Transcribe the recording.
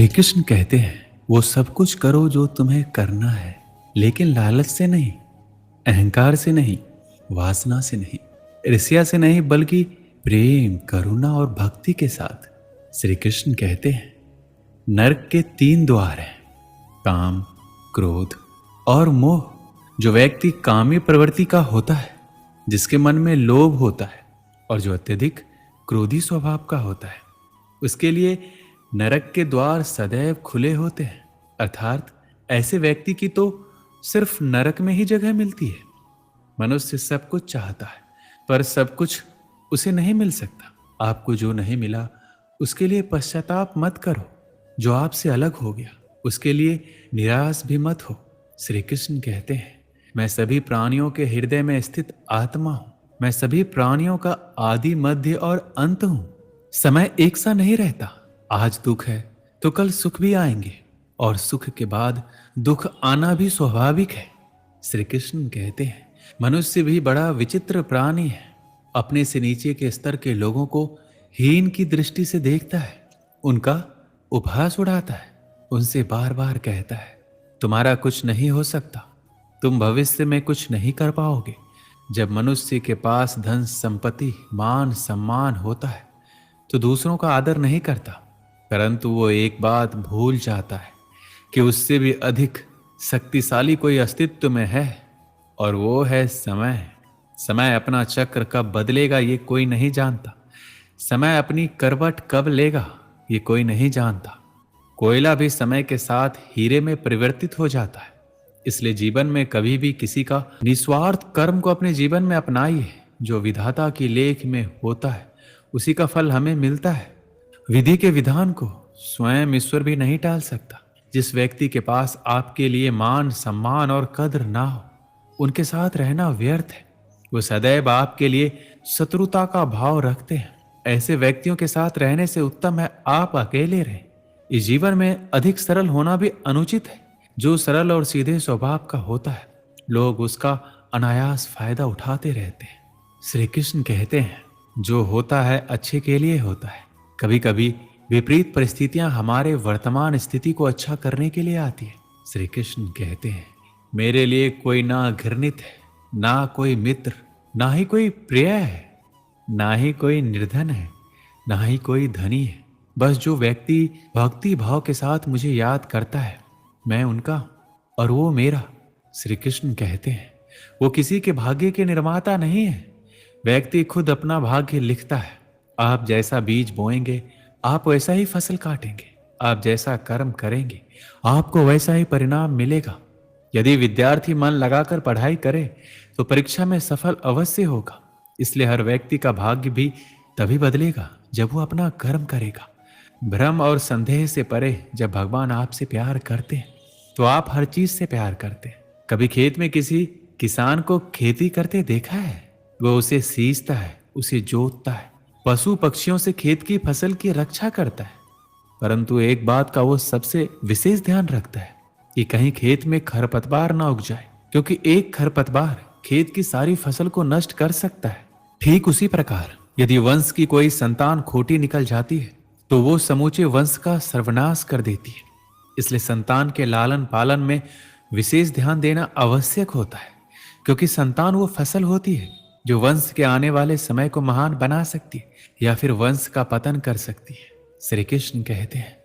श्री कृष्ण कहते हैं, वो सब कुछ करो जो तुम्हें करना है, लेकिन लालच से नहीं, अहंकार से नहीं, वासना से नहीं, ईर्ष्या से नहीं, बल्कि प्रेम, करुणा और भक्ति के साथ। श्री कृष्ण कहते हैं, नरक के 3 द्वार हैं, काम, क्रोध और मोह। जो व्यक्ति कामी प्रवृत्ति का होता है, जिसके मन में लोभ होता है और जो अत्यधिक क्रोधी स्वभाव का होता है, उसके लिए नरक के द्वार सदैव खुले होते हैं। अर्थात ऐसे व्यक्ति की तो सिर्फ नरक में ही जगह मिलती है। मनुष्य सब कुछ चाहता है, पर सब कुछ उसे नहीं मिल सकता। आपको जो नहीं मिला उसके लिए पश्चाताप मत करो। जो आपसे अलग हो गया उसके लिए निराश भी मत हो। श्री कृष्ण कहते हैं, मैं सभी प्राणियों के हृदय में स्थित आत्मा हूं। मैं सभी प्राणियों का आदि, मध्य और अंत हूं। समय एक सा नहीं रहता। आज दुख है तो कल सुख भी आएंगे, और सुख के बाद दुख आना भी स्वाभाविक है। श्री कृष्ण कहते हैं, मनुष्य भी बड़ा विचित्र प्राणी है। अपने से नीचे के स्तर के लोगों को हीन की दृष्टि से देखता है, उनका उपहास उड़ाता है, उनसे बार बार कहता है, तुम्हारा कुछ नहीं हो सकता, तुम भविष्य में कुछ नहीं कर पाओगे। जब मनुष्य के पास धन, संपत्ति, मान, सम्मान होता है तो दूसरों का आदर नहीं करता, परंतु वो एक बात भूल जाता है कि उससे भी अधिक शक्तिशाली कोई अस्तित्व में है, और वो है समय। समय अपना चक्र कब बदलेगा ये कोई नहीं जानता। समय अपनी करवट कब लेगा ये कोई नहीं जानता। कोयला भी समय के साथ हीरे में परिवर्तित हो जाता है। इसलिए जीवन में कभी भी किसी का निस्वार्थ कर्म को अपने जीवन में अपनाइए। जो विधाता की लेख में होता है उसी का फल हमें मिलता है। विधि के विधान को स्वयं ईश्वर भी नहीं टाल सकता। जिस व्यक्ति के पास आपके लिए मान, सम्मान और कद्र ना हो, उनके साथ रहना व्यर्थ है। वो सदैव आपके लिए शत्रुता का भाव रखते हैं। ऐसे व्यक्तियों के साथ रहने से उत्तम है आप अकेले रहें। इस जीवन में अधिक सरल होना भी अनुचित है। जो सरल और सीधे स्वभाव का होता है, लोग उसका अनायास फायदा उठाते रहते हैं। श्री कृष्ण कहते हैं, जो होता है अच्छे के लिए होता है। कभी कभी विपरीत परिस्थितियां हमारे वर्तमान स्थिति को अच्छा करने के लिए आती है। श्री कृष्ण कहते हैं, मेरे लिए कोई ना घृणित है, ना कोई मित्र, ना ही कोई प्रिय है, ना ही कोई निर्धन है, ना ही कोई धनी है। बस जो व्यक्ति भक्ति भाव के साथ मुझे याद करता है, मैं उनका और वो मेरा। श्री कृष्ण कहते हैं, वो किसी के भाग्य के निर्माता नहीं है। व्यक्ति खुद अपना भाग्य लिखता है। आप जैसा बीज बोएंगे आप वैसा ही फसल काटेंगे। आप जैसा कर्म करेंगे आपको वैसा ही परिणाम मिलेगा। यदि विद्यार्थी मन लगाकर पढ़ाई करे तो परीक्षा में सफल अवश्य होगा। इसलिए हर व्यक्ति का भाग्य भी तभी बदलेगा जब वो अपना कर्म करेगा। भ्रम और संदेह से परे जब भगवान आपसे प्यार करते हैं तो आप हर चीज से प्यार करते हैं। कभी खेत में किसी किसान को खेती करते देखा है? वो उसे सींचता है, उसे जोतता है, पशु पक्षियों से खेत की फसल की रक्षा करता है। परंतु एक बात का वो सबसे विशेष ध्यान रखता है कि कहीं खेत में खरपतवार ना उग जाए, क्योंकि एक खरपतवार खेत की सारी फसल को नष्ट कर सकता है। ठीक उसी प्रकार यदि वंश की कोई संतान खोटी निकल जाती है तो वो समूचे वंश का सर्वनाश कर देती है। इसलिए संतान के लालन पालन में विशेष ध्यान देना आवश्यक होता है, क्योंकि संतान वो फसल होती है जो वंश के आने वाले समय को महान बना सकती है या फिर वंश का पतन कर सकती है। श्री कृष्ण कहते हैं,